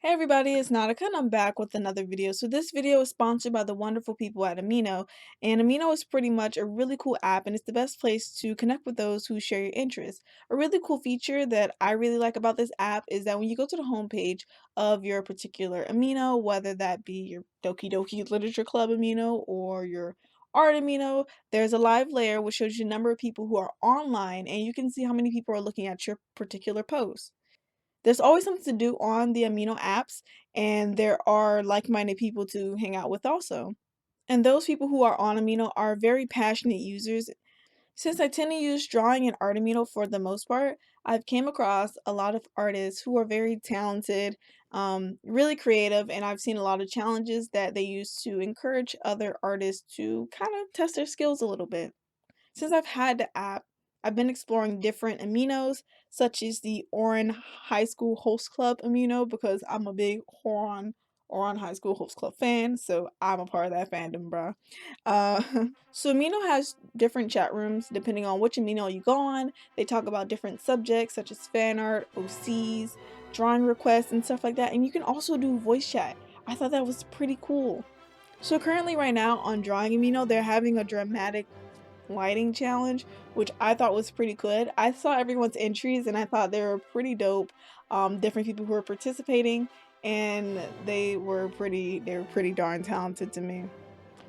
Hey everybody, it's Nautica and I'm back with another video. So this video is sponsored by the wonderful people at Amino, and Amino is pretty much a really cool app and it's the best place to connect with those who share your interests. A really cool feature that I really like about this app is that when you go to the homepage of your particular Amino, whether that be your Doki Doki Literature Club Amino or your Art Amino, there's a live layer which shows you the number of people who are online and you can see how many people are looking at your particular post. There's always something to do on the Amino apps, and there are like-minded people to hang out with also. And those people who are on Amino are very passionate users. Since I tend to use drawing and art Amino for the most part, I've came across a lot of artists who are very talented, really creative, and I've seen a lot of challenges that they use to encourage other artists to kind of test their skills a little bit. Since I've had the app, I've been exploring different aminos, such as the Oran High School Host Club amino, because I'm a big Oran High School Host Club fan, so I'm a part of that fandom, bruh. Uh, so Amino has different chat rooms depending on which amino you go on. They talk about different subjects such as fan art, OCs, drawing requests, and stuff like that. And you can also do voice chat. I thought that was pretty cool. So currently right now on Drawing Amino, they're having a dramatic lighting challenge, which I thought was pretty good. I saw everyone's entries and I thought they were pretty dope. Different people who were participating and they were pretty darn talented to me.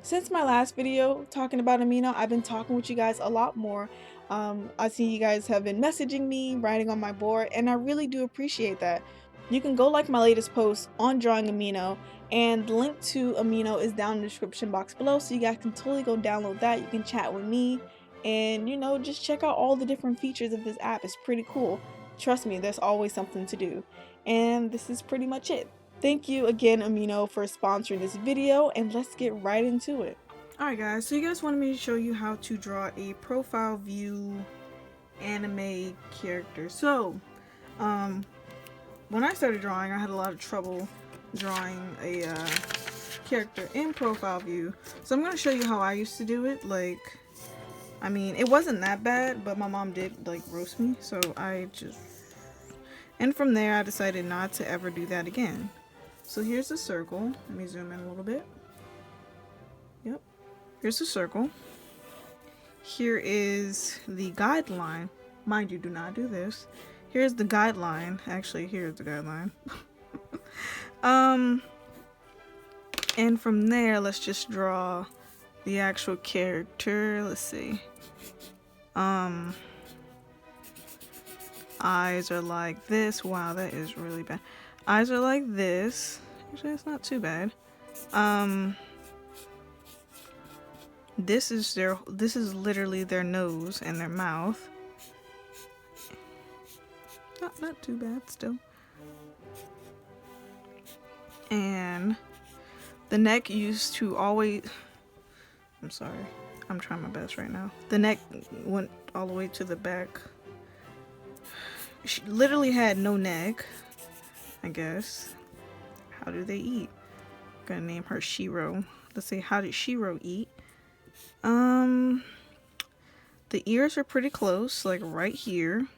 Since my last video talking about Amino, I've been talking with you guys a lot more. I see you guys have been messaging me, writing on my board, and I really do appreciate that. You can go like my latest post on Drawing Amino, and the link to Amino is down in the description box below, so you guys can totally go download that. You can chat with me, and just check out all the different features of this app. It's pretty cool. Trust me, there's always something to do. And this is pretty much it. Thank you again, Amino, for sponsoring this video, and let's get right into it. Alright guys, so you guys wanted me to show you how to draw a profile view anime character. So, when I started drawing, I had a lot of trouble drawing a character in profile view. So I'm going to show you how I used to do it. I mean, it wasn't that bad, but my mom did, roast me. So and from there, I decided not to ever do that again. So here's the circle. Let me zoom in a little bit. Yep. Here's the circle. Here is the guideline. Mind you, do not do this. Here's the guideline. Actually, here's the guideline. And from there, let's just draw the actual character. Let's see. Eyes are like this. Wow, that is really bad. Eyes are like this. Actually, that's not too bad. This is literally their nose and their mouth. Not too bad still. And the neck used to always, I'm sorry, I'm trying my best right now. The neck went all the way to the back. She literally had no neck, I guess. How do they eat? I'm gonna name her Shiro. Let's see, how did Shiro eat? The ears are pretty close, like right here.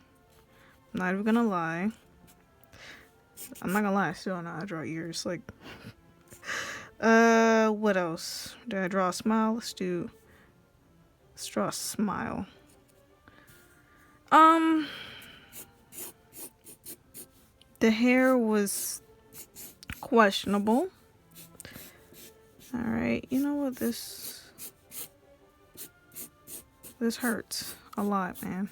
I'm not even gonna lie. I'm not gonna lie, I still don't know how to draw ears. What else? Did I draw a smile? Let's draw a smile. The hair was questionable. Alright, you know what, this hurts a lot, man.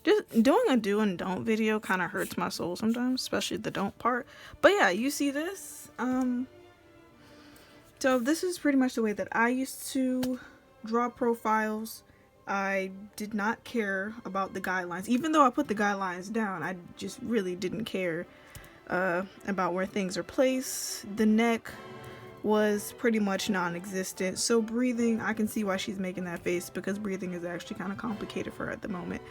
Just doing a do and don't video kind of hurts my soul sometimes, especially the don't part. But yeah, you see this? So this is pretty much the way that I used to draw profiles. I did not care about the guidelines. Even though I put the guidelines down, I just really didn't care about where things are placed. The neck was pretty much non-existent. So breathing, I can see why she's making that face, because breathing is actually kind of complicated for her at the moment.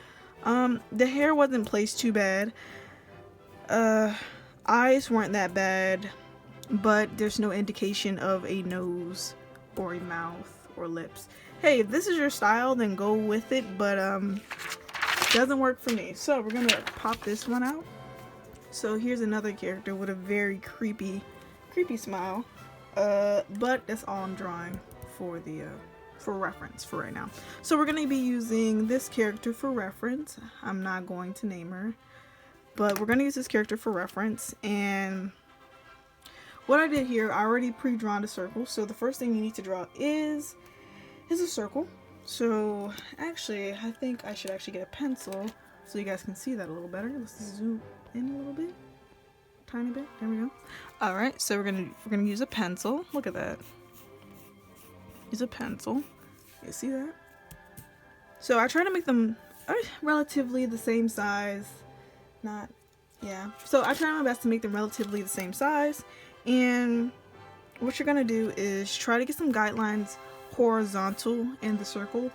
The hair wasn't placed too bad. Eyes weren't that bad, but there's no indication of a nose or a mouth or lips. Hey, if this is your style, then go with it, but Doesn't work for me. So we're gonna pop this one out. So here's another character with a very creepy smile. But that's all I'm drawing for the for reference for right now. So we're gonna be using this character for reference. I'm not going to name her, but we're gonna use this character for reference. And what I did here, I already pre-drawn a circle. So the first thing you need to draw is a circle. So actually, I think I should actually get a pencil so you guys can see that a little better. Let's zoom in a little bit, tiny bit. There we go. All right, so we're gonna use a pencil. Look at that. Use a pencil. You see that? So I try to make them relatively the same size. Not, yeah. So I try my best to make them relatively the same size. And what you're gonna do is try to get some guidelines horizontal in the circle.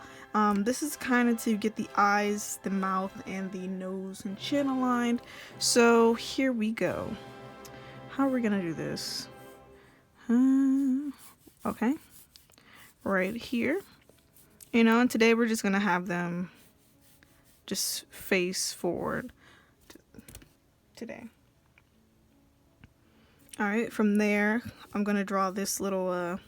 This is kind of to get the eyes, the mouth, and the nose and chin aligned. So here we go. How are we gonna do this? Okay, right here. You know, and today we're just gonna have them just face forward today. All right, from there, I'm gonna draw this little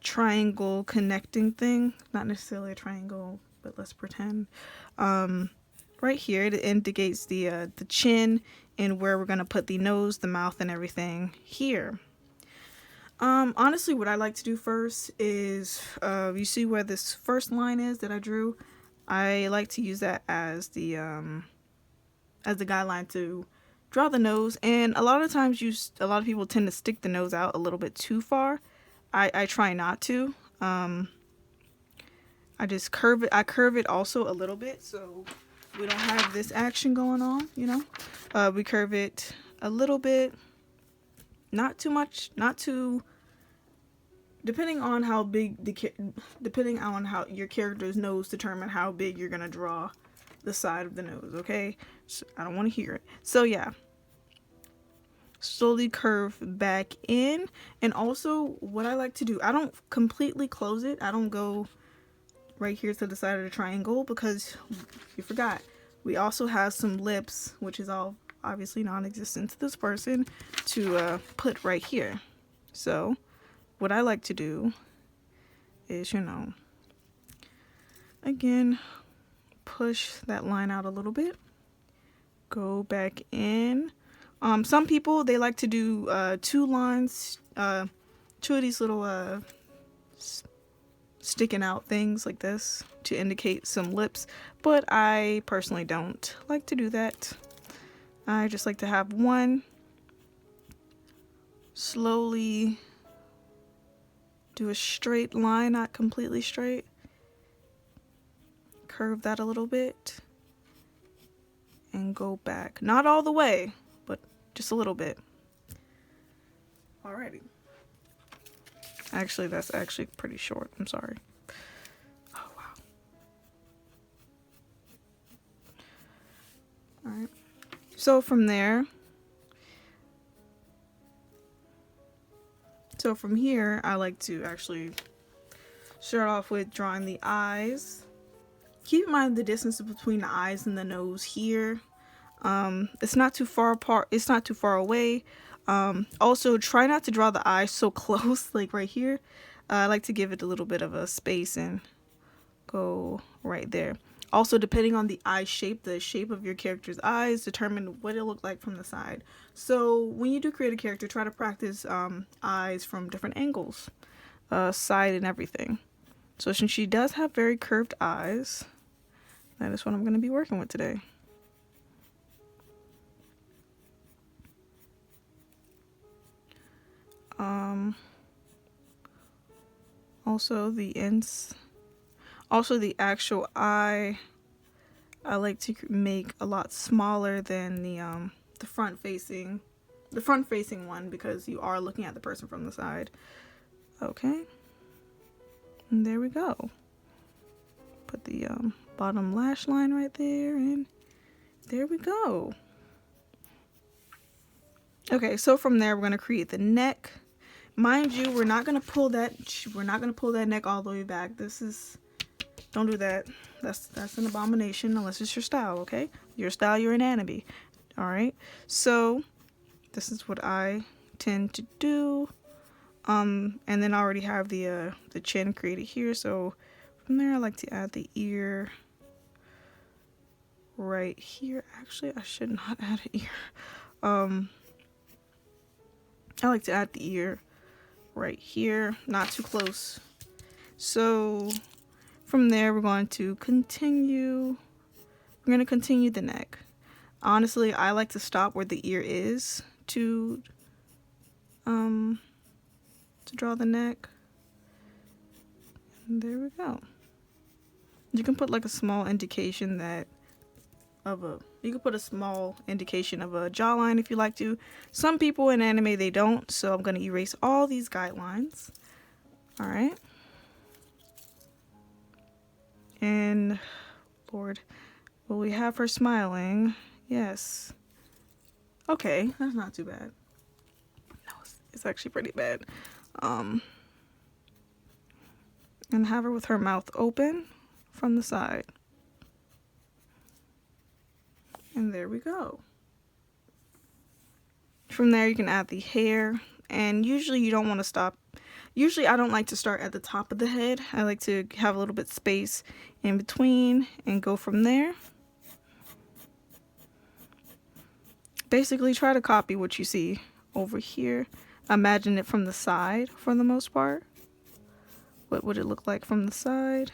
triangle connecting thing. Not necessarily a triangle, but let's pretend. Right here, it indicates the chin and where we're gonna put the nose, the mouth, and everything here. Honestly, what I like to do first is, you see where this first line is that I drew? I like to use that as the guideline to draw the nose. And a lot of times, a lot of people tend to stick the nose out a little bit too far. I try not to. I just curve it. I curve it also a little bit, so we don't have this action going on, you know. We curve it a little bit, not too much, not too. Depending on how big depending on how your character's nose determine how big you're gonna draw the side of the nose. Okay, so I don't want to hear it. So yeah. Slowly curve back in. And also what I like to do, I don't completely close it. I don't go right here to the side of the triangle, because you forgot we also have some lips, which is all obviously non-existent to this person, to put right here. So what I like to do is, you know, again, push that line out a little bit, go back in. Some people, they like to do 2 lines, 2 of these little sticking out things like this to indicate some lips, but I personally don't like to do that. I just like to have one, slowly do a straight line, not completely straight, curve that a little bit, and go back. Not all the way, but just a little bit. Alrighty. Actually, that's actually pretty short. I'm sorry. Oh, wow. Alright. So from there, from here, I like to actually start off with drawing the eyes. Keep in mind the distance between the eyes and the nose here. It's not too far apart. It's not too far away. Also, try not to draw the eyes so close, like right here. I like to give it a little bit of a space and go right there. Also, depending on the eye shape, the shape of your character's eyes determine what it'll look like from the side. So when you do create a character, try to practice eyes from different angles, side and everything. So since she does have very curved eyes, that is what I'm going to be working with today. Also the actual eye, I like to make a lot smaller than the front facing one, because you are looking at the person from the side. Okay, and there we go. Put the bottom lash line right there, and there we go. Okay, so from there we're going to create the neck. Mind you, we're not going to pull that neck all the way back. Don't do that. That's an abomination unless it's your style, okay? Your style, your anatomy. All right. So this is what I tend to do. And then I already have the chin created here. So from there, I like to add the ear right here. Actually, I should not add an ear. I like to add the ear right here, not too close. So from there, we're going to continue. We're going to continue the neck. Honestly, I like to stop where the ear is to draw the neck. And there we go. You can put like a small indication you can put a small indication of a jawline if you like to. Some people in anime, they don't, so I'm going to erase all these guidelines. All right. And Lord, will we have her smiling? Yes. Okay, that's not too bad. No, it's actually pretty bad. And have her with her mouth open from the side. And there we go. From there, you can add the hair. And usually you don't want to stop. Usually I don't like to start at the top of the head. I like to have a little bit space in between and go from there. Basically try to copy what you see over here. Imagine it from the side for the most part. What would it look like from the side?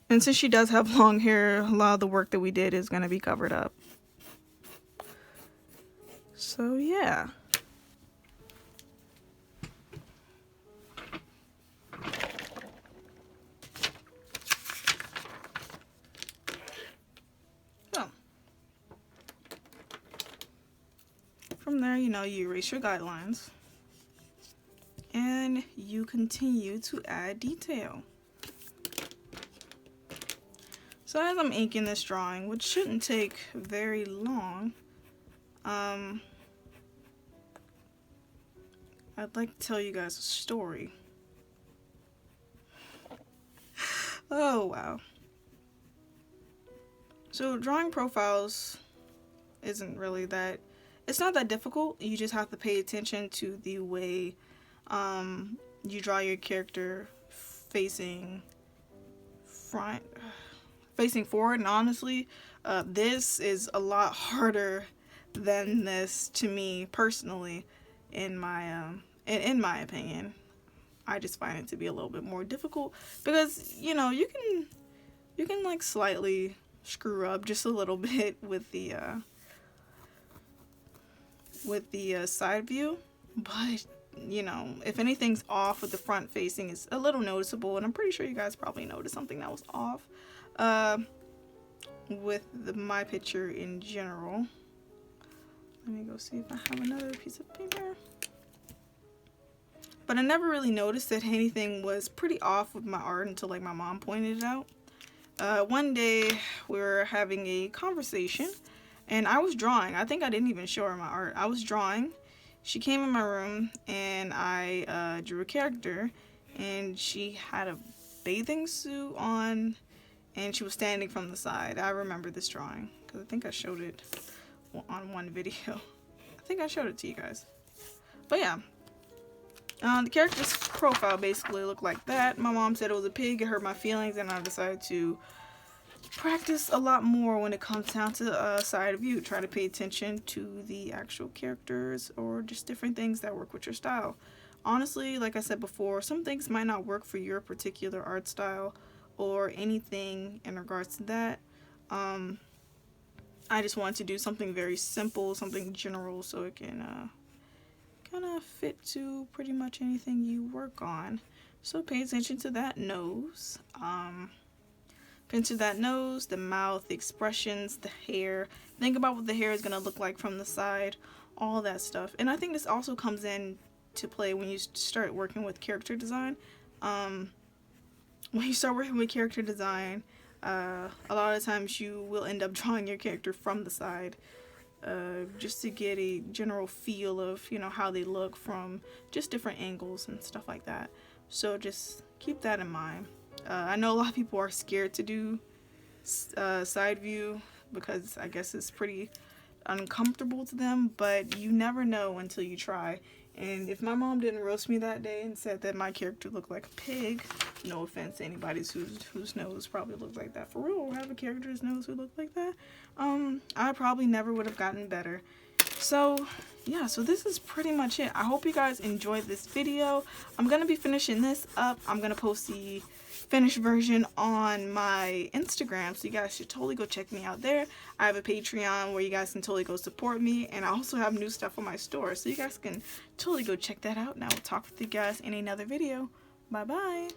And since she does have long hair, a lot of the work that we did is going to be covered up. So yeah. So from there, you erase your guidelines and you continue to add detail. So as I'm inking this drawing, which shouldn't take very long, I'd like to tell you guys a story. Oh, wow. So drawing profiles isn't really that, it's not that difficult. You just have to pay attention to the way you draw your character facing forward. And honestly, this is a lot harder than this to me personally, in my opinion. I just find it to be a little bit more difficult because you can like slightly screw up just a little bit with the side view, but if anything's off with the front facing, it's a little noticeable, and I'm pretty sure you guys probably noticed something that was off with my picture in general. Let me go see if I have another piece of paper. But I never really noticed that anything was pretty off with my art until like my mom pointed it out. One day we were having a conversation and I was drawing. I think I didn't even show her my art. I was drawing. She came in my room and I drew a character, and she had a bathing suit on and she was standing from the side. I remember this drawing because I think I showed it on one video. I think I showed it to you guys. But yeah. The character's profile basically looked like that. My mom said it was a pig. It hurt my feelings, and I decided to practice a lot more when it comes down to side view. Try to pay attention to the actual characters or just different things that work with your style. Honestly, like I said before, some things might not work for your particular art style or anything in regards to that. I just wanted to do something very simple, something general, so it can kind of fit to pretty much anything you work on. So pay attention to that nose. Pay attention to that nose, the mouth, the expressions, the hair. Think about what the hair is going to look like from the side, all that stuff. And I think this also comes in to play when you start working with character design. When you start working with character design, a lot of times you will end up drawing your character from the side. Just to get a general feel of how they look from just different angles and stuff like that. So just keep that in mind. I know a lot of people are scared to do side view because I guess it's pretty uncomfortable to them, but you never know until you try. And if my mom didn't roast me that day and said that my character looked like a pig, no offense to anybody whose nose probably looked like that for real, or have a character's nose who looked like that, I probably never would have gotten better. So yeah, so this is pretty much it. I hope you guys enjoyed this video. I'm gonna be finishing this up. I'm gonna post the finished version on my Instagram, so you guys should totally go check me out there. I have a Patreon where you guys can totally go support me, and I also have new stuff on my store, so you guys can totally go check that out. And I will talk with you guys in another video. Bye bye.